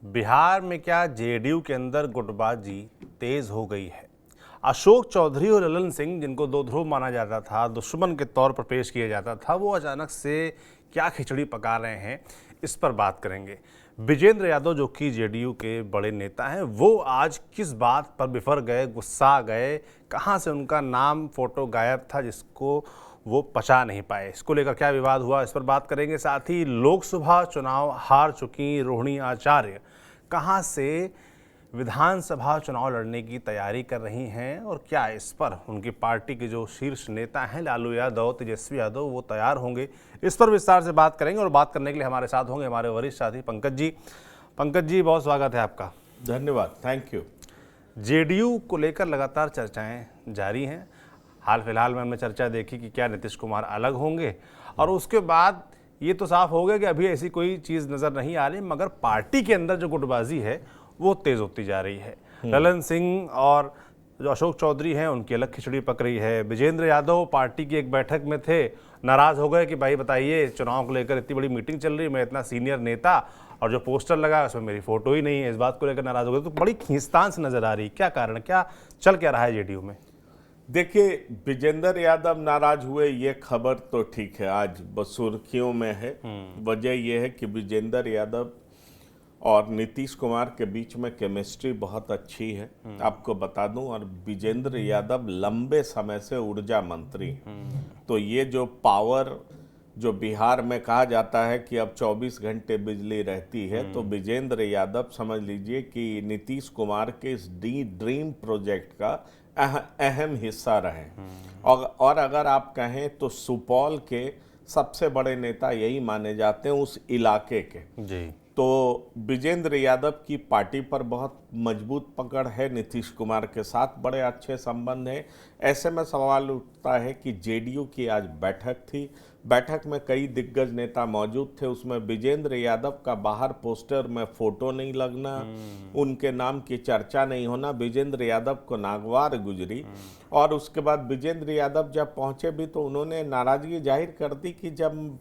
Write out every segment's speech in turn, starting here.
बिहार में क्या जेडीयू के अंदर गुटबाजी तेज हो गई है। अशोक चौधरी और ललन सिंह, जिनको दो ध्रुव माना जाता था, दुश्मन के तौर पर पेश किया जाता था, वो अचानक से क्या खिचड़ी पका रहे हैं, इस पर बात करेंगे। विजेंद्र यादव, जो कि जेडीयू के बड़े नेता हैं, वो आज किस बात पर बिफर गए, गुस्सा गए, कहां से उनका नाम फोटो गायब था जिसको वो पचा नहीं पाए, इसको लेकर क्या विवाद हुआ, इस पर बात करेंगे। साथ ही लोकसभा चुनाव हार चुकी रोहिणी आचार्य कहां से विधानसभा चुनाव लड़ने की तैयारी कर रही हैं और क्या इस पर उनकी पार्टी के जो शीर्ष नेता हैं लालू यादव, तेजस्वी यादव, वो तैयार होंगे, इस पर विस्तार से बात करेंगे। और बात करने के लिए हमारे साथ होंगे हमारे वरिष्ठ साथी पंकज जी। पंकज जी, बहुत स्वागत है आपका। धन्यवाद, थैंक यू। जेडीयू को लेकर लगातार चर्चाएं जारी हैं। हाल फिलहाल में हमने चर्चा देखी कि क्या नीतीश कुमार अलग होंगे, और उसके बाद ये तो साफ हो गया कि अभी ऐसी कोई चीज़ नज़र नहीं आ रही, मगर पार्टी के अंदर जो गुटबाजी है वो तेज़ होती जा रही है। ललन सिंह और जो अशोक चौधरी हैं, उनकी अलग खिचड़ी पक रही है। विजेंद्र यादव पार्टी की एक बैठक में थे, नाराज़ हो गए कि भाई बताइए, चुनाव को लेकर इतनी बड़ी मीटिंग चल रही है, मैं इतना सीनियर नेता, और जो पोस्टर लगा उसमें मेरी फोटो ही नहीं है, इस बात को लेकर नाराज़ हो गए। तो बड़ी खींचतान से नजर आ रही, क्या कारण, क्या चल क्या रहा है जेडीयू में? देखिए, विजेंद्र यादव नाराज हुए ये खबर तो ठीक है, आज सुर्खियों में है। वजह यह है कि विजेंद्र यादव और नीतीश कुमार के बीच में केमिस्ट्री बहुत अच्छी है, आपको बता दूं। और विजेंद्र यादव लंबे समय से ऊर्जा मंत्री हैं, तो ये जो पावर जो बिहार में कहा जाता है कि अब 24 घंटे बिजली रहती है, तो विजेंद्र यादव समझ लीजिए कि नीतीश कुमार के इस ड्रीम प्रोजेक्ट का अहम हिस्सा रहे। और अगर आप कहें तो सुपौल के सबसे बड़े नेता यही माने जाते हैं उस इलाके के जी। तो विजेंद्र यादव की पार्टी पर बहुत मजबूत पकड़ है, नीतीश कुमार के साथ बड़े अच्छे संबंध हैं। ऐसे में सवाल उठता है कि जेडीयू की आज बैठक थी, बैठक में कई दिग्गज नेता मौजूद थे, उसमें विजेंद्र यादव का बाहर पोस्टर में फोटो नहीं लगना, उनके नाम की चर्चा नहीं होना, विजेंद्र यादव को नागवार गुजरी। और उसके बाद विजेंद्र यादव जब पहुंचे भी तो उन्होंने नाराजगी जाहिर कर दी कि जब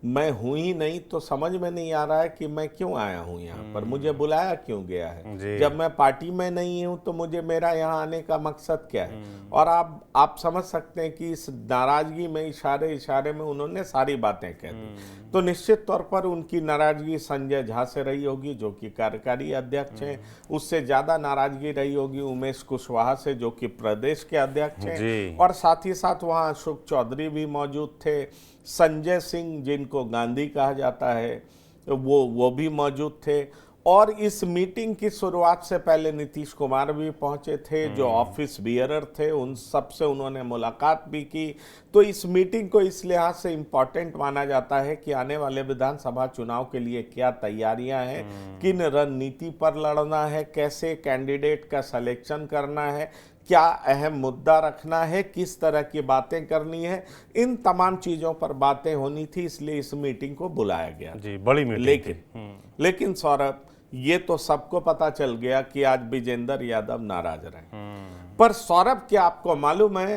मैं हूं ही नहीं तो समझ में नहीं आ रहा है कि मैं क्यों आया हूं यहाँ पर, मुझे बुलाया क्यों गया है, जब मैं पार्टी में नहीं हूं तो मुझे मेरा यहाँ आने का मकसद क्या है। और आप समझ सकते हैं कि इस नाराजगी में इशारे इशारे में उन्होंने सारी बातें कह दी। तो निश्चित तौर पर उनकी नाराजगी संजय झा से रही होगी, जो कि कार्यकारी अध्यक्ष हैं। उससे ज्यादा नाराजगी रही होगी उमेश कुशवाहा से, जो कि प्रदेश के अध्यक्ष हैं। और साथ ही साथ वहाँ अशोक चौधरी भी मौजूद थे, संजय सिंह जिनको गांधी कहा जाता है वो भी मौजूद थे। और इस मीटिंग की शुरुआत से पहले नीतीश कुमार भी पहुंचे थे, जो ऑफिस बियरर थे, उन सब से उन्होंने मुलाकात भी की। तो इस मीटिंग को इस लिहाज से इम्पॉर्टेंट माना जाता है कि आने वाले विधानसभा चुनाव के लिए क्या तैयारियां हैं, किन रणनीति पर लड़ना है, कैसे कैंडिडेट का सिलेक्शन करना है, क्या अहम मुद्दा रखना है, किस तरह की बातें करनी है, इन तमाम चीजों पर बातें होनी थी, इसलिए इस मीटिंग को बुलाया गया जी। बड़ी मीटिंग लेकिन सौरभ, ये तो सबको पता चल गया कि आज विजेंद्र यादव नाराज रहे। पर सौरभ, क्या आपको मालूम है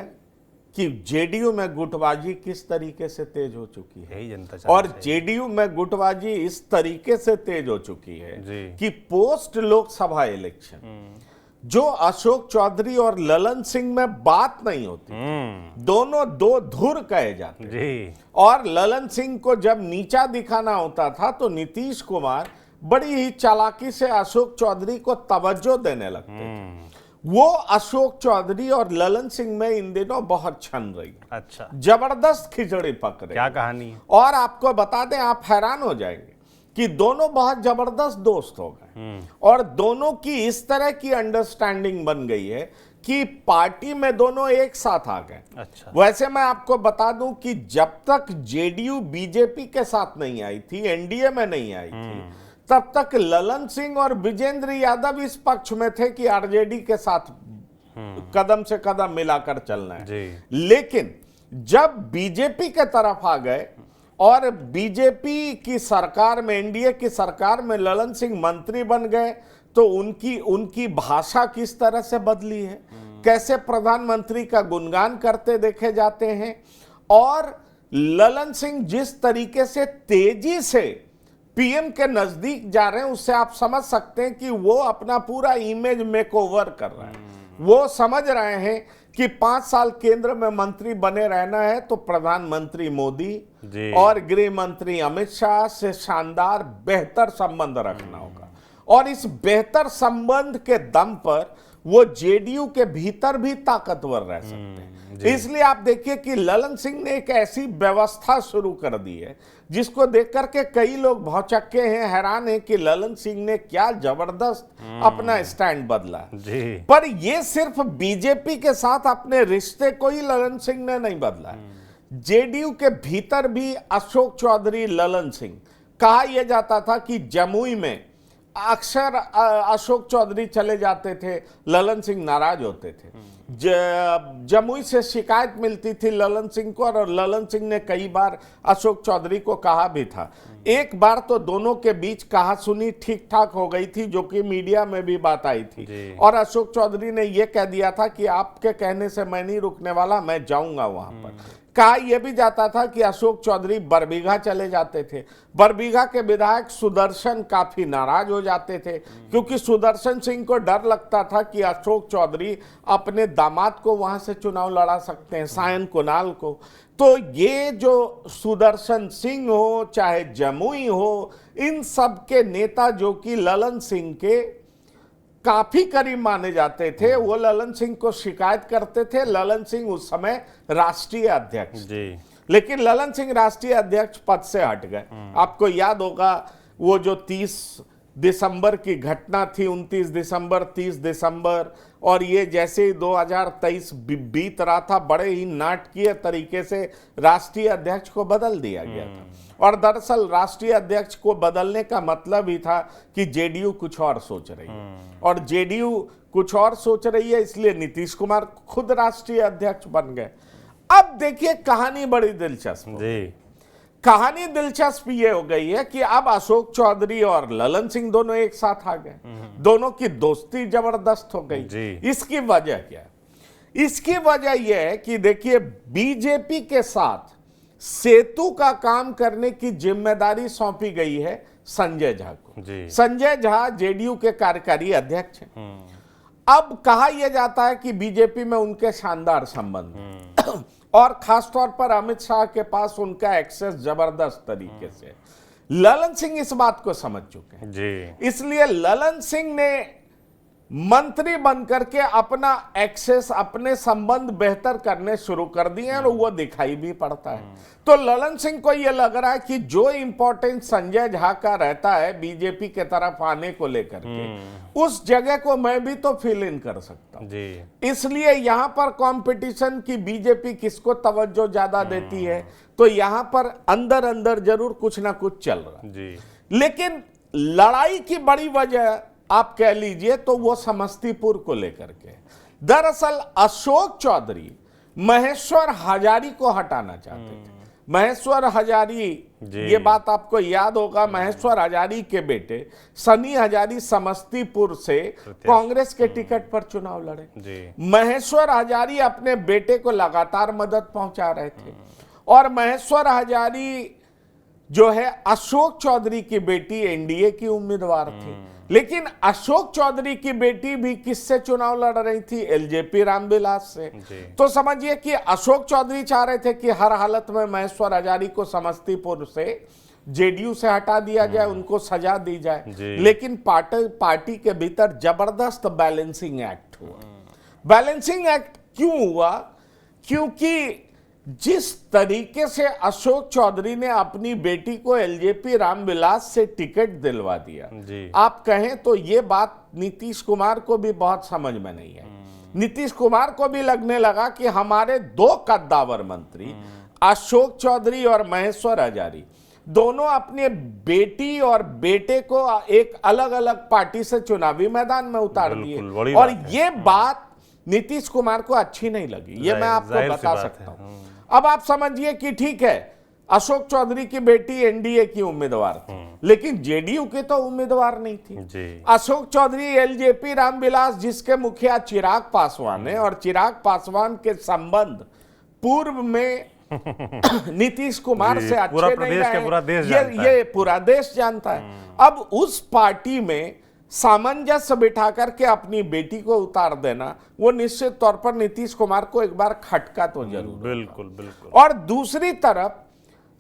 कि जेडीयू में गुटबाजी किस तरीके से तेज हो चुकी है? और जेडीयू में गुटबाजी इस तरीके से तेज हो चुकी है कि पोस्ट लोकसभा इलेक्शन जो अशोक चौधरी और ललन सिंह में बात नहीं होती, दोनों दो धुर कहे जाते जी। और ललन सिंह को जब नीचा दिखाना होता था तो नीतीश कुमार बड़ी ही चालाकी से अशोक चौधरी को तवज्जो देने लगते थे। वो अशोक चौधरी और ललन सिंह में इन दिनों बहुत छन रही। अच्छा, जबरदस्त खिचड़ी पक रही। क्या कहानी है? और आपको बता दें, आप हैरान हो जाएंगे कि दोनों बहुत जबरदस्त दोस्त हो गए, और दोनों की इस तरह की अंडरस्टैंडिंग बन गई है कि पार्टी में दोनों एक साथ आ गए। अच्छा। वैसे मैं आपको बता दूं कि जब तक जेडीयू बीजेपी के साथ नहीं आई थी, एनडीए में नहीं आई थी, तब तक ललन सिंह और विजेंद्र यादव इस पक्ष में थे कि आरजेडी के साथ कदम से कदम मिलाकर चलना है। लेकिन जब बीजेपी के तरफ आ गए और बीजेपी की सरकार में, एनडीए की सरकार में ललन सिंह मंत्री बन गए, तो उनकी भाषा किस तरह से बदली है, कैसे प्रधानमंत्री का गुणगान करते देखे जाते हैं। और ललन सिंह जिस तरीके से तेजी से पीएम के नजदीक जा रहे हैं, उससे आप समझ सकते हैं कि वो अपना पूरा इमेज मेकओवर कर रहे हैं। वो समझ रहे हैं कि 5 साल केंद्र में मंत्री बने रहना है तो प्रधानमंत्री मोदी जी। और गृह मंत्री अमित शाह से शानदार बेहतर संबंध रखना होगा, और इस बेहतर संबंध के दम पर वो जेडीयू के भीतर भी ताकतवर रह सकते हैं। इसलिए आप देखिए कि ललन सिंह ने एक ऐसी व्यवस्था शुरू कर दी है जिसको देख करके कई लोग भौचक्के हैं, हैरान हैं कि ललन सिंह ने क्या जबरदस्त अपना स्टैंड बदला जी। पर ये सिर्फ बीजेपी के साथ अपने रिश्ते को ही ललन सिंह ने नहीं बदला है। जेडीयू के भीतर भी अशोक चौधरी, ललन सिंह, कहा यह जाता था कि जमुई में अक्सर अशोक चौधरी चले जाते थे, ललन सिंह नाराज होते थे। जमुई से शिकायत मिलती थी ललन सिंह को, और ललन सिंह ने कई बार अशोक चौधरी को कहा भी था। एक बार तो दोनों के बीच कहा सुनी ठीक ठाक हो गई थी, जो कि मीडिया में भी बात आई थी, और अशोक चौधरी ने यह कह दिया था कि आपके कहने से मैं नहीं रुकने वाला, मैं जाऊंगा वहां पर। कहा यह भी जाता था कि अशोक चौधरी बरबीघा चले जाते थे। बरबीघा के विधायक सुदर्शन काफी नाराज हो जाते थे, क्योंकि सुदर्शन सिंह को डर लगता था कि अशोक चौधरी अपने दामाद को वहां से चुनाव लड़ा सकते हैं, सायन कुणाल को। तो ये जो सुदर्शन सिंह हो चाहे जमुई हो, इन सब के नेता जो कि ललन सिंह के काफी करीब माने जाते थे, वो ललन सिंह को शिकायत करते थे। ललन सिंह उस समय राष्ट्रीय अध्यक्ष जी, लेकिन ललन सिंह राष्ट्रीय अध्यक्ष पद से हट गए। आपको याद होगा वो जो 30 दिसंबर की घटना थी, 29 दिसंबर, 30 दिसंबर, और ये जैसे ही 2023 बीत रहा था, बड़े ही नाटकीय तरीके से राष्ट्रीय अध्यक्ष को बदल दिया गया था। और दरअसल राष्ट्रीय अध्यक्ष को बदलने का मतलब ही था कि जेडीयू कुछ और सोच रही है, और जेडीयू कुछ और सोच रही है, इसलिए नीतीश कुमार खुद राष्ट्रीय अध्यक्ष बन गए। अब देखिए कहानी बड़ी दिलचस्प जी। कहानी दिलचस्प ये हो गई है कि अब अशोक चौधरी और ललन सिंह दोनों एक साथ आ गए, दोनों की दोस्ती जबरदस्त हो गई। इसकी वजह क्या है? इसकी वजह यह है कि देखिए बीजेपी के साथ सेतु का काम करने की जिम्मेदारी सौंपी गई है संजय झा को। संजय झा जेडीयू के कार्यकारी अध्यक्ष हैं। अब कहा यह जाता है कि बीजेपी में उनके शानदार संबंध और खासतौर पर अमित शाह के पास उनका एक्सेस जबरदस्त तरीके से। ललन सिंह इस बात को समझ चुके हैं जी। इसलिए ललन सिंह ने मंत्री बनकर के अपना एक्सेस, अपने संबंध बेहतर करने शुरू कर दिए और वो दिखाई भी पड़ता है। तो ललन सिंह को यह लग रहा है कि जो इंपॉर्टेंस संजय झा का रहता है बीजेपी के तरफ आने को लेकर के, उस जगह को मैं भी तो फिल इन कर सकता हूं। इसलिए यहां पर कंपटीशन की बीजेपी किसको तवज्जो ज्यादा देती है, तो यहां पर अंदर अंदर जरूर कुछ ना कुछ चल रहा। लेकिन लड़ाई की बड़ी वजह आप कह लीजिए तो वो समस्तीपुर को लेकर के। दरअसल अशोक चौधरी महेश्वर हजारी को हटाना चाहते थे। महेश्वर हजारी, ये बात आपको याद होगा, महेश्वर हजारी के बेटे सनी हजारी समस्तीपुर से कांग्रेस के टिकट पर चुनाव लड़े। महेश्वर हजारी अपने बेटे को लगातार मदद पहुंचा रहे थे, और महेश्वर हजारी जो है अशोक चौधरी की बेटी एनडीए की उम्मीदवार थी। लेकिन अशोक चौधरी की बेटी भी किससे चुनाव लड़ रही थी? एलजेपी रामविलास से। तो समझिए कि अशोक चौधरी चाह रहे थे कि हर हालत में महेश्वर हजारी को समस्तीपुर से जेडीयू से हटा दिया जाए, उनको सजा दी जाए। लेकिन पार्टी के भीतर जबरदस्त बैलेंसिंग एक्ट हुआ। बैलेंसिंग एक्ट क्यों हुआ? क्योंकि जिस तरीके से अशोक चौधरी ने अपनी बेटी को एलजेपी रामविलास से टिकट दिलवा दिया, आप कहें तो ये बात नीतीश कुमार को भी बहुत समझ में नहीं है। नीतीश कुमार को भी लगने लगा कि हमारे दो कद्दावर मंत्री अशोक चौधरी और महेश्वर हजारी दोनों अपने बेटी और बेटे को एक अलग अलग पार्टी से चुनावी मैदान में उतार दिए, और ये बात नीतीश कुमार को अच्छी नहीं लगी। ये मैं आपको बता सकता हूं। अब आप समझिए कि ठीक है, अशोक चौधरी की बेटी एनडीए की उम्मीदवार थी, लेकिन जेडीयू की तो उम्मीदवार नहीं थी। अशोक चौधरी एलजेपी रामविलास, जिसके मुखिया चिराग पासवान है, और चिराग पासवान के संबंध पूर्व में नीतीश कुमार से अच्छे पूरा नहीं प्रदेश रहे। के पूरा देश जानता है। ये पूरा देश जानता है। अब उस पार्टी में सामंजस्य बिठा करके अपनी बेटी को उतार देना, वो निश्चित तौर पर नीतीश कुमार को एक बार खटका तो जरूर। बिल्कुल बिल्कुल। और दूसरी तरफ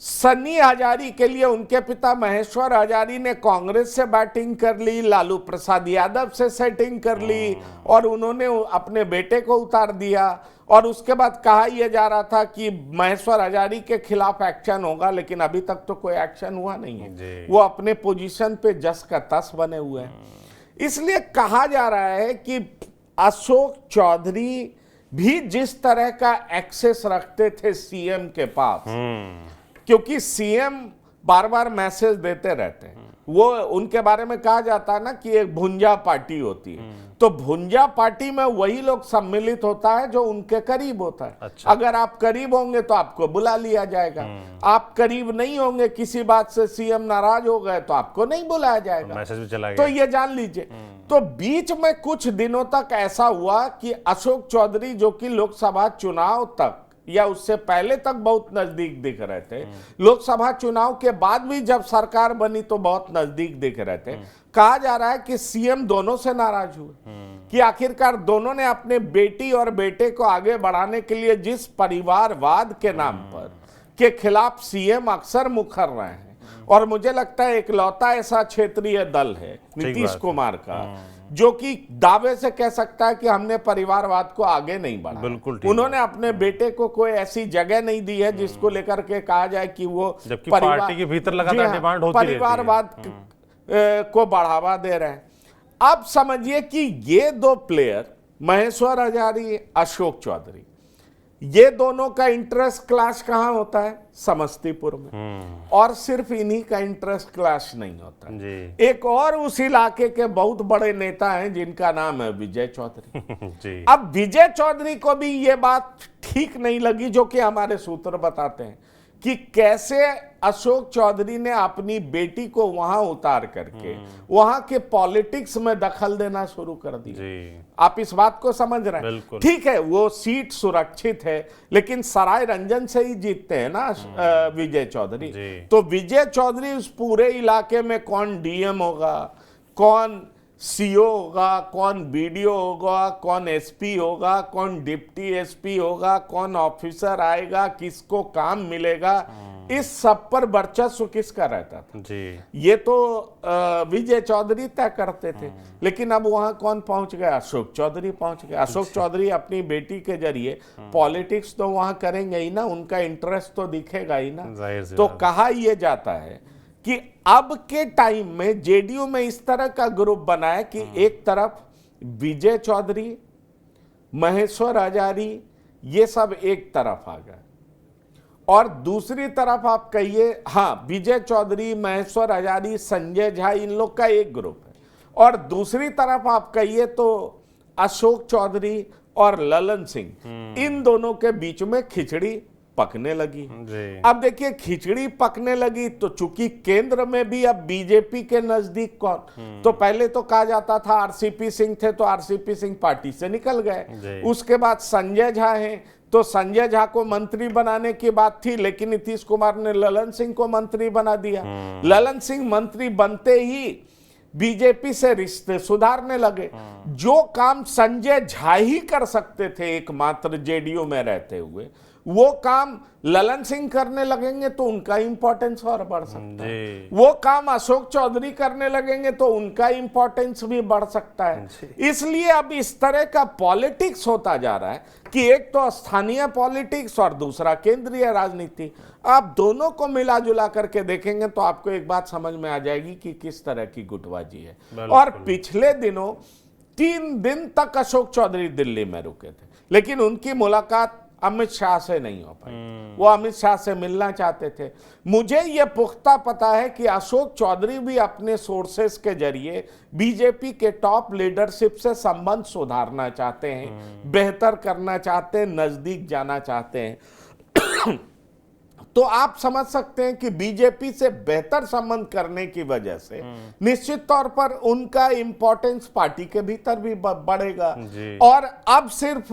सन्नी हजारी के लिए उनके पिता महेश्वर हजारी ने कांग्रेस से बैटिंग कर ली, लालू प्रसाद यादव से सेटिंग कर ली और उन्होंने अपने बेटे को उतार दिया। और उसके बाद कहा यह जा रहा था कि महेश्वर हजारी के खिलाफ एक्शन होगा, लेकिन अभी तक तो कोई एक्शन हुआ नहीं है। वो अपने पोजीशन पे जस का तस बने हुए हैं। इसलिए कहा जा रहा है कि अशोक चौधरी भी जिस तरह का एक्सेस रखते थे सीएम के पास, क्योंकि सीएम बार बार मैसेज देते रहते हैं, वो उनके बारे में कहा जाता है ना कि एक भुंजा पार्टी होती है, तो भुंजा पार्टी में वही लोग सम्मिलित होता है जो उनके करीब होता है। अच्छा। अगर आप करीब होंगे तो आपको बुला लिया जाएगा, आप करीब नहीं होंगे, किसी बात से सीएम नाराज हो गए तो आपको नहीं बुलाया जाएगा, मैसेज भी चला तो गया। ये जान लीजिए। तो बीच में कुछ दिनों तक ऐसा हुआ कि अशोक चौधरी, जो कि लोकसभा चुनाव तक या उससे पहले तक बहुत नजदीक दिख रहे थे, लोकसभा चुनाव के बाद भी जब सरकार बनी तो बहुत नजदीक दिख रहे थे। कहा जा रहा है कि सीएम दोनों से नाराज हुए कि आखिरकार दोनों ने अपने बेटी और बेटे को आगे बढ़ाने के लिए जिस परिवारवाद के नाम पर के खिलाफ सीएम अक्सर मुखर रहे हैं, और मुझे लगता है इकलौता ऐसा क्षेत्रीय दल है नीतीश कुमार का जो कि दावे से कह सकता है कि हमने परिवारवाद को आगे नहीं बढ़ाया। बिल्कुल। उन्होंने अपने बेटे को कोई ऐसी जगह नहीं दी है जिसको लेकर के कहा जाए कि वो जबकि पार्टी के भीतर लगातार डिमांड होती रहती है। परिवारवाद को बढ़ावा दे रहे हैं। अब समझिए कि ये दो प्लेयर, महेश्वर हजारी, अशोक चौधरी, ये दोनों का इंटरेस्ट क्लैश कहां होता है? समस्तीपुर में। और सिर्फ इन्हीं का इंटरेस्ट क्लैश नहीं होता जी। एक और उस इलाके के बहुत बड़े नेता हैं जिनका नाम है विजय चौधरी। जी। अब विजय चौधरी को भी ये बात ठीक नहीं लगी, जो कि हमारे सूत्र बताते हैं कि कैसे अशोक चौधरी ने अपनी बेटी को वहां उतार करके वहां के पॉलिटिक्स में दखल देना शुरू कर दिया। आप इस बात को समझ रहे हैं? ठीक है, वो सीट सुरक्षित है, लेकिन सराय रंजन से ही जीतते हैं ना विजय चौधरी। तो विजय चौधरी उस पूरे इलाके में कौन डीएम होगा, कौन सीओ होगा, कौन बीडीओ होगा, कौन एसपी होगा, कौन डिप्टी एसपी होगा, कौन ऑफिसर आएगा, किसको काम मिलेगा, इस सब पर वर्चस्व किसका रहता था जी। ये तो विजय चौधरी तय करते थे, लेकिन अब वहां कौन पहुंच गया? अशोक चौधरी पहुंच गया। अशोक चौधरी अपनी बेटी के जरिए पॉलिटिक्स तो वहां करेंगे ही ना, उनका इंटरेस्ट तो दिखेगा ही ना। तो कहा यह जाता है कि अब के टाइम में जेडीयू में इस तरह का ग्रुप बना है कि एक तरफ विजय चौधरी, महेश्वर हजारी, ये सब एक तरफ आ गए, और दूसरी तरफ आप कहिए, हाँ, विजय चौधरी, महेश्वर हजारी, संजय झा, इन लोग का एक ग्रुप है, और दूसरी तरफ आप कहिए तो अशोक चौधरी और ललन सिंह, इन दोनों के बीच में खिचड़ी पकने लगी। अब देखिए, खिचड़ी पकने लगी तो चूंकि केंद्र में भी अब बीजेपी के नजदीक कौन, तो पहले तो कहा जाता था आरसीपी सिंह थे, तो आरसीपी सिंह पार्टी से निकल गए। उसके बाद संजय झा हैं, तो संजय झा को मंत्री बनाने की बात थी, लेकिन नीतीश कुमार ने ललन सिंह को मंत्री बना दिया। ललन सिंह मंत्री बनते ही बीजेपी से रिश्ते सुधारने लगे। जो काम संजय झा ही कर सकते थे एकमात्र जेडीयू में रहते हुए, वो काम ललन सिंह करने लगेंगे तो उनका इंपॉर्टेंस और बढ़ सकता है। वो काम अशोक चौधरी करने लगेंगे तो उनका इंपॉर्टेंस भी बढ़ सकता है। इसलिए अब इस तरह का पॉलिटिक्स होता जा रहा है कि एक तो स्थानीय पॉलिटिक्स और दूसरा केंद्रीय राजनीति। आप दोनों को मिला जुला करके देखेंगे तो आपको एक बात समझ में आ जाएगी कि किस तरह की गुटबाजी है। और पिछले दिनों 3 दिन तक अशोक चौधरी दिल्ली में रुके थे, लेकिन उनकी मुलाकात अमित शाह से नहीं हो पाई। वो अमित शाह से मिलना चाहते थे। मुझे यह पुख्ता पता है कि अशोक चौधरी भी अपने सोर्सेस के जरिए बीजेपी के टॉप लीडरशिप से संबंध सुधारना चाहते हैं, बेहतर करना चाहते हैं, नजदीक जाना चाहते हैं। तो आप समझ सकते हैं कि बीजेपी से बेहतर संबंध करने की वजह से निश्चित तौर पर उनका इंपॉर्टेंस पार्टी के भीतर भी बढ़ेगा। और अब सिर्फ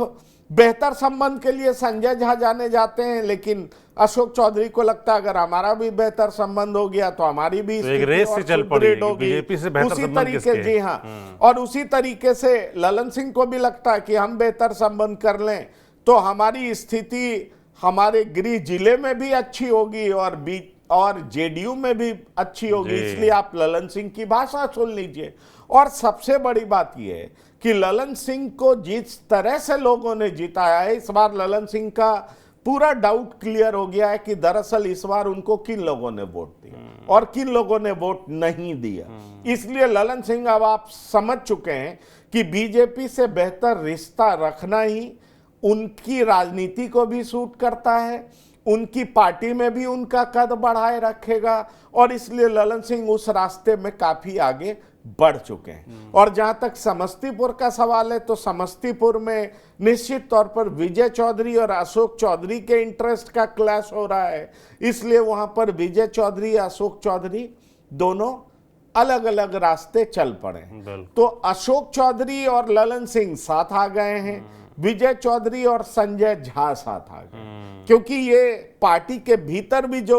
बेहतर संबंध के लिए संजय झा जाने जाते हैं, लेकिन अशोक चौधरी को लगता है अगर हमारा भी बेहतर संबंध हो गया तो हमारी भी तो एक रेस से चल पड़ी बीजेपी से बेहतर संबंध किसके? जी हाँ, और उसी तरीके से ललन सिंह को भी लगता है कि हम बेहतर संबंध कर लें तो हमारी स्थिति हमारे गृह जिले में भी अच्छी होगी और जेडीयू में भी अच्छी होगी। इसलिए आप ललन सिंह की भाषा सुन लीजिए। और सबसे बड़ी बात यह है कि ललन सिंह को जिस तरह से लोगों ने जिताया है, इस बार ललन सिंह का पूरा डाउट क्लियर हो गया है कि दरअसल इस बार उनको किन लोगों ने वोट दिया और किन लोगों ने वोट नहीं दिया। इसलिए ललन सिंह अब आप समझ चुके हैं कि बीजेपी से बेहतर रिश्ता रखना ही उनकी राजनीति को भी सूट करता है, उनकी पार्टी में भी उनका कद बढ़ाए रखेगा, और इसलिए ललन सिंह उस रास्ते में काफी आगे बढ़ चुके हैं। और जहां तक समस्तीपुर का सवाल है, तो समस्तीपुर में निश्चित तौर पर विजय चौधरी और अशोक चौधरी के इंटरेस्ट का क्लैश हो रहा है, इसलिए वहां पर विजय चौधरी अशोक चौधरी दोनों अलग अलग रास्ते चल पड़े। तो अशोक चौधरी और ललन सिंह साथ आ गए हैं, विजय चौधरी और संजय झा साथ आ गए, क्योंकि ये पार्टी के भीतर भी जो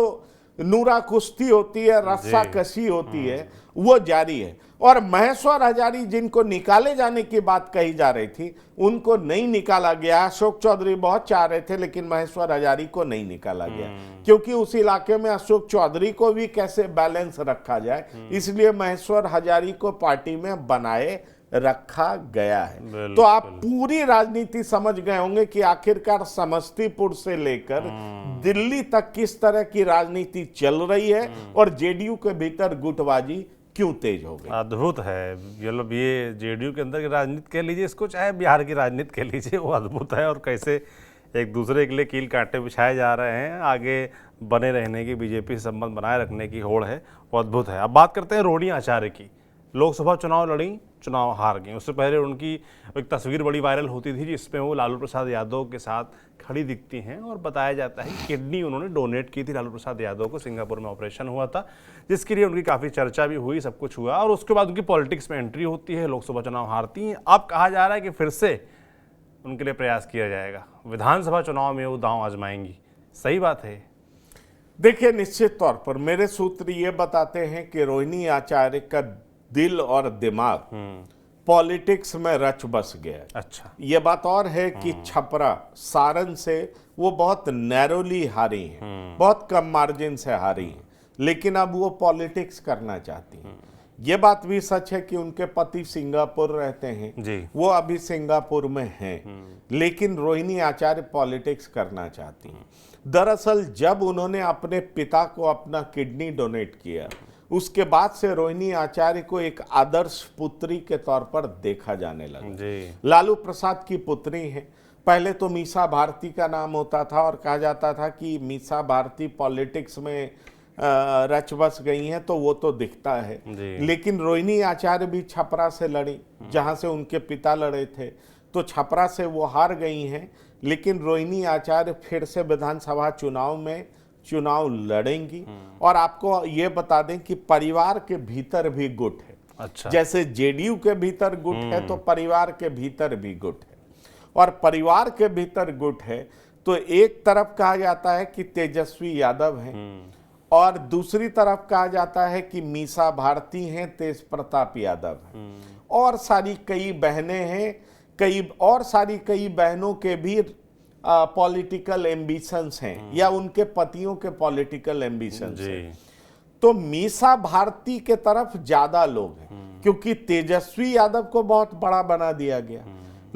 नूरा कुश्ती होती है, रस्सा कशी होती है, वो जारी है। और महेश्वर हजारी जिनको निकाले जाने की बात कही जा रही थी, उनको नहीं निकाला गया। अशोक चौधरी बहुत चाह रहे थे, लेकिन महेश्वर हजारी को नहीं निकाला गया, क्योंकि उस इलाके में अशोक चौधरी को भी कैसे बैलेंस रखा जाए, इसलिए महेश्वर हजारी को पार्टी में बनाए रखा गया है। तो आप पूरी राजनीति समझ गए होंगे कि आखिरकार समस्तीपुर से लेकर दिल्ली तक किस तरह की राजनीति चल रही है और जेडीयू के भीतर गुटबाजी क्यों तेज हो गई। अद्भुत है। मतलब ये जेडीयू के अंदर की राजनीति कह लीजिए इसको, चाहे बिहार की राजनीति कह लीजिए, वो अद्भुत है। और कैसे एक दूसरे के लिए कील कांटे बिछाए जा रहे हैं, आगे बने रहने की, बीजेपी से संबंध बनाए रखने की होड़ है, वो अद्भुत है। अब बात करते हैं रोहिणी आचार्य की। लोकसभा चुनाव लड़ी, चुनाव हार गई। उससे पहले उनकी एक तस्वीर बड़ी वायरल होती थी जिसमें वो लालू प्रसाद यादव के साथ खड़ी दिखती हैं, और बताया जाता है कि किडनी उन्होंने डोनेट की थी लालू प्रसाद यादव को। सिंगापुर में ऑपरेशन हुआ था, जिसके लिए उनकी काफ़ी चर्चा भी हुई, सब कुछ हुआ, और उसके बाद उनकी पॉलिटिक्स में एंट्री होती है, लोकसभा चुनाव हारती हैं। अब कहा जा रहा है कि फिर से उनके लिए प्रयास किया जाएगा, विधानसभा चुनाव में वो दांव आजमाएंगी। सही बात है? देखिए, निश्चित तौर पर मेरे सूत्र ये बताते हैं कि रोहिणी आचार्य का दिल और दिमाग पॉलिटिक्स में रच बस गया। अच्छा, ये बात और है कि छपरा सारण से वो बहुत नैरोली हारी हैं, बहुत कम मार्जिन से हारी हैं, लेकिन अब वो पॉलिटिक्स करना चाहती हैं। ये बात भी सच है कि उनके पति सिंगापुर रहते हैं जी, वो अभी सिंगापुर में हैं, लेकिन रोहिणी आचार्य पॉलिटिक्स करना चाहती हैं। दरअसल जब उन्होंने अपने पिता को अपना किडनी डोनेट किया, उसके बाद से रोहिणी आचार्य को एक आदर्श पुत्री के तौर पर देखा जाने लगा जी। लालू प्रसाद की पुत्री है। पहले तो मीसा भारती का नाम होता था और कहा जाता था कि मीसा भारती पॉलिटिक्स में रच बस गई हैं, तो वो तो दिखता है, लेकिन रोहिणी आचार्य भी छपरा से लड़ी, जहां से उनके पिता लड़े थे, तो छपरा से वो हार गई हैं। लेकिन रोहिणी आचार्य फिर से विधानसभा चुनाव लड़ेंगी। और आपको ये बता दें कि परिवार के भीतर भी गुट है। अच्छा, जैसे जेडीयू के भीतर गुट है, तो परिवार के भीतर भी गुट है। और परिवार के भीतर गुट है तो एक तरफ कहा जाता है कि तेजस्वी यादव हैं, और दूसरी तरफ कहा जाता है कि मीसा भारती हैं, तेज प्रताप यादव हैं, और सारी कई बहनें हैं, कई बहनों के भी पॉलिटिकल एम्बिशंस हैं, या उनके पतियों के पॉलिटिकल एम्बिशंस हैं। तो मीसा भारती के तरफ ज्यादा लोग हैं, क्योंकि तेजस्वी यादव को बहुत बड़ा बना दिया गया।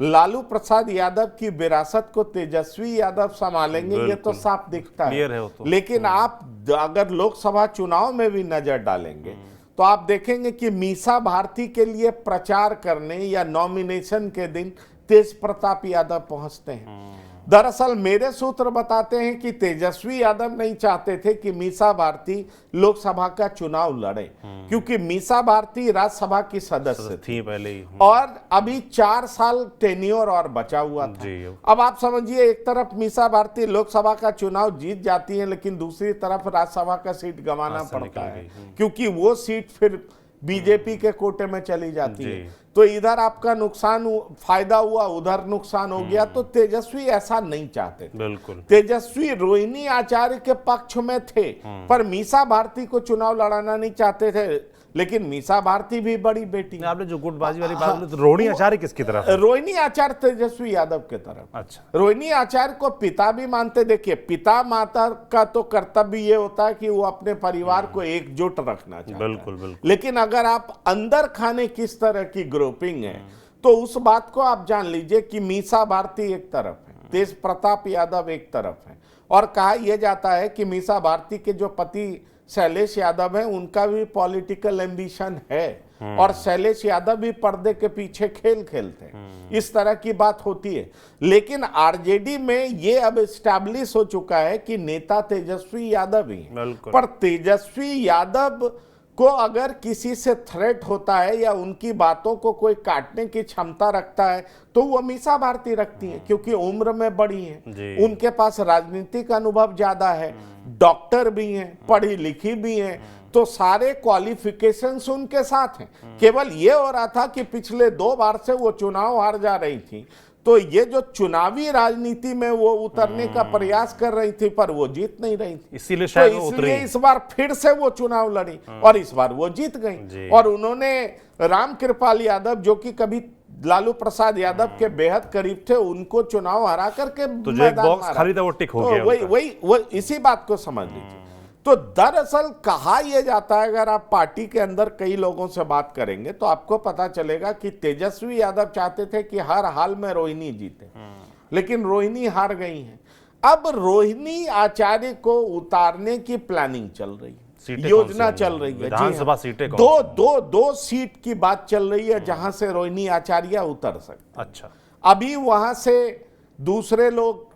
लालू प्रसाद यादव की विरासत को तेजस्वी यादव संभालेंगे, ये तो साफ दिखता है। लेकिन आप अगर लोकसभा चुनाव में भी नजर डालेंगे तो आप देखेंगे कि मीसा भारती के लिए प्रचार करने या नॉमिनेशन के दिन तेज प्रताप यादव पहुंचते हैं। दरअसल मेरे सूत्र बताते हैं कि तेजस्वी यादव नहीं चाहते थे कि मीसा भारती लोकसभा का चुनाव लड़े, क्योंकि मीसा भारती राज्यसभा की सदस्य थी पहले ही। और अभी 4 साल टेन्योर और बचा हुआ था। जी। अब आप समझिए, एक तरफ मीसा भारती लोकसभा का चुनाव जीत जाती है, लेकिन दूसरी तरफ राज्यसभा का सीट गंवाना पड़ता है, क्योंकि वो सीट फिर बीजेपी के कोटे में चली जाती है। तो इधर आपका नुकसान फायदा हुआ, उधर नुकसान हो गया। तो तेजस्वी ऐसा नहीं चाहते थे। बिल्कुल। तेजस्वी रोहिणी आचार्य के पक्ष में थे, पर मीसा भारती को चुनाव लड़ाना नहीं चाहते थे। लेकिन मीसा भारती भी बड़ी बेटी है। आपने जो गुटबाजी वाली बात बोली, तो रोहिणी आचार्य किसकी तरफ है? रोहिणी आचार्य तेजस्वी यादव के तरफ। अच्छा। रोहिणी आचार्य को पिता भी मानते। देखिए, पिता माता का तो कर्तव्य ये होता है कि वो अपने परिवार को एकजुट रखना चाहता है। बिल्कुल बिल्कुल। लेकिन अगर आप अंदर खाने किस तरह की ग्रुपिंग है, तो उस बात को आप जान लीजिए कि मीसा भारती एक तरफ है, तेज प्रताप यादव एक तरफ है। और कहा यह जाता है कि मीसा भारती के जो पति शैलेश यादव हैं, उनका भी पॉलिटिकल एम्बिशन है, और शैलेश यादव भी पर्दे के पीछे खेल खेलते हैं। इस तरह की बात होती है। लेकिन आरजेडी में ये अब एस्टैब्लिश हो चुका है कि नेता तेजस्वी यादव ही है। पर तेजस्वी यादव को अगर किसी से थ्रेट होता है या उनकी बातों को कोई काटने की क्षमता रखता है, तो वो मीसा भारती रखती है, क्योंकि उम्र में बड़ी है, उनके पास राजनीतिक अनुभव ज्यादा है, डॉक्टर भी हैं, पढ़ी लिखी भी हैं, तो सारे क्वालिफिकेशंस उनके साथ हैं। केवल ये हो रहा था कि पिछले 2 बार से वो चुनाव हार जा रही थी, तो ये जो चुनावी राजनीति में वो उतरने का प्रयास कर रही थी, पर वो जीत नहीं रही थी, इसीलिए शायद वो उतरी। इस बार फिर से वो चुनाव लड़ी और इस बार वो जीत गई। और उन्होंने राम कृपाल यादव, जो कि कभी लालू प्रसाद यादव के बेहद करीब थे, उनको चुनाव हरा करके तो जो एक बॉक्स खाली था वो टिक हो गया। वही इसी बात को समझ लीजिए। तो दरअसल कहा यह जाता है, अगर आप पार्टी के अंदर कई लोगों से बात करेंगे तो आपको पता चलेगा कि तेजस्वी यादव चाहते थे कि हर हाल में रोहिणी जीते, लेकिन रोहिणी हार गई हैं। अब रोहिणी आचार्य को उतारने की प्लानिंग चल रही है, योजना चल रही है। विधानसभा सीटें दो सीट की बात चल रही है जहां से रोहिणी आचार्य उतर सकते। अच्छा। अभी वहां से दूसरे लोग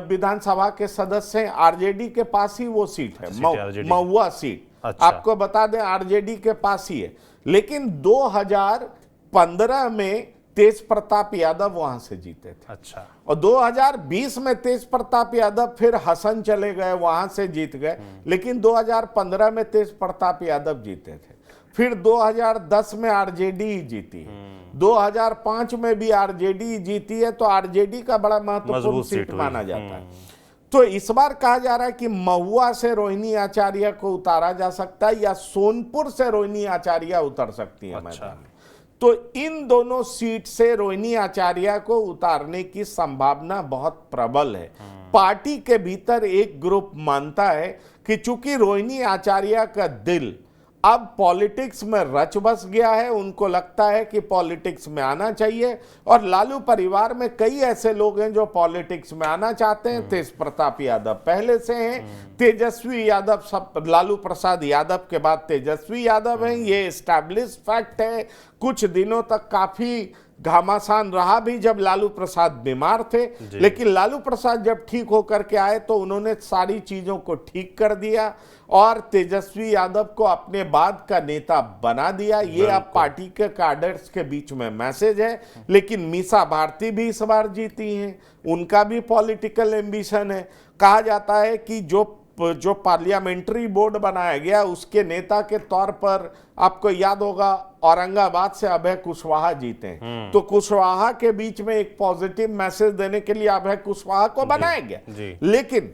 विधानसभा के सदस्य हैं, आरजेडी के पास ही वो सीट है, महुआ सीट। अच्छा। आपको बता दें आरजेडी के पास ही है, लेकिन 2015 में तेज प्रताप यादव वहां से जीते थे। अच्छा। और 2020 में तेज प्रताप यादव फिर हसन चले गए, वहां से जीत गए, लेकिन 2015 में तेज प्रताप यादव जीते थे। फिर 2010 में आरजेडी जीती, 2005 में भी आरजेडी जीती है, तो आरजेडी का बड़ा महत्वपूर्ण सीट माना जाता है। तो इस बार कहा जा रहा है कि महुआ से रोहिणी आचार्य को उतारा जा सकता है, या सोनपुर से रोहिणी आचार्य उतर सकती है मैदान में। तो इन दोनों सीट से रोहिणी आचार्य को उतारने की संभावना बहुत प्रबल है। पार्टी के भीतर एक ग्रुप मानता है कि चूंकि रोहिणी आचार्य का दिल अब पॉलिटिक्स में रच बस गया है, उनको लगता है कि पॉलिटिक्स में आना चाहिए, और लालू परिवार में कई ऐसे लोग हैं जो पॉलिटिक्स में आना चाहते हैं। तेज प्रताप यादव पहले से हैं, तेजस्वी यादव सब लालू प्रसाद यादव के बाद तेजस्वी यादव हैं, ये एस्टैब्लिश फैक्ट है। कुछ दिनों तक काफी घमासान रहा भी जब लालू प्रसाद बीमार थे, लेकिन लालू प्रसाद जब ठीक होकर के आए तो उन्होंने सारी चीजों को ठीक कर दिया और तेजस्वी यादव को अपने बाद का नेता बना दिया। ये अब पार्टी के कैडर्स के बीच में मैसेज है। लेकिन मीसा भारती भी इस बार जीती हैं, उनका भी पॉलिटिकल एम्बिशन है। कहा जाता है कि जो पार्लियामेंट्री बोर्ड बनाया गया उसके नेता के तौर पर आपको याद होगा औरंगाबाद से अभय कुशवाहा जीते हैं, तो कुशवाहा के बीच में एक पॉजिटिव मैसेज देने के लिए अभय कुशवाहा को बनाया गया। लेकिन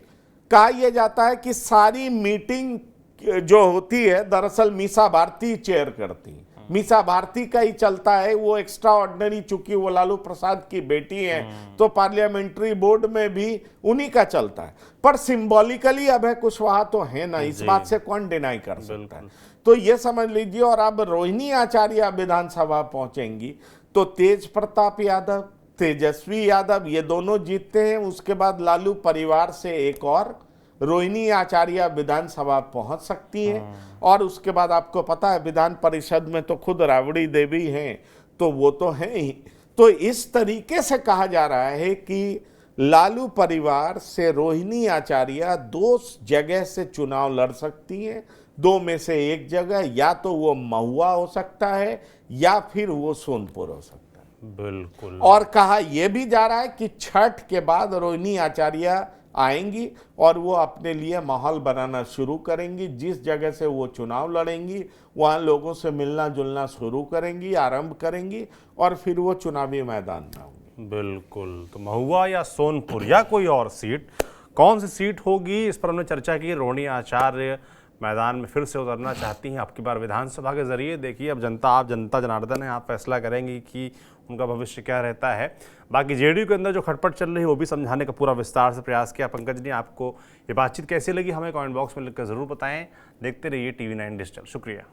कहा यह जाता है कि सारी मीटिंग जो होती है दरअसल मीसा भारती चेयर करती है, मीसा भारती का ही चलता है। वो एक्स्ट्रा ऑर्डिनरी, चूंकि वो लालू प्रसाद की बेटी है तो पार्लियामेंट्री बोर्ड में भी उन्हीं का चलता है। पर सिंबॉलिकली अभय कुशवाहा तो है ना, इस बात से कौन डिनाई कर सकता है। तो ये समझ लीजिए। और अब रोहिणी आचार्य विधानसभा पहुंचेंगी तो तेज प्रताप यादव, तेजस्वी यादव ये दोनों जीतते हैं, उसके बाद लालू परिवार से एक और रोहिणी आचार्य विधानसभा पहुंच सकती है। और उसके बाद आपको पता है विधान परिषद में तो खुद राबड़ी देवी हैं, तो वो तो हैं ही। तो इस तरीके से कहा जा रहा है कि लालू परिवार से रोहिणी आचार्य 2 जगह से चुनाव लड़ सकती हैं, 2 में से एक जगह, या तो वो महुआ हो सकता है या फिर वो सोनपुर हो सकता है। बिल्कुल। और कहा यह भी जा रहा है कि छठ के बाद रोहिणी आचार्य आएंगी और वो अपने लिए माहौल बनाना शुरू करेंगी। जिस जगह से वो चुनाव लड़ेंगी वहाँ लोगों से मिलना जुलना शुरू करेंगी, आरंभ करेंगी और फिर वो चुनावी मैदान में होंगी। बिल्कुल। तो महुआ या सोनपुर या कोई और सीट, कौन सी सीट होगी इस पर हमने चर्चा की। रोहिणी आचार्य मैदान में फिर से उतरना चाहती हैं आपकी बार विधानसभा के जरिए। देखिए अब आप जनता जनार्दन है, आप फैसला करेंगी कि उनका भविष्य क्या रहता है। बाकी जेडीयू के अंदर जो खटपट चल रही है वो भी समझाने का पूरा विस्तार से प्रयास किया पंकज ने। आपको ये बातचीत कैसी लगी हमें कमेंट बॉक्स में लिखकर जरूर बताएं। देखते रहिए TV9 डिजिटल। शुक्रिया।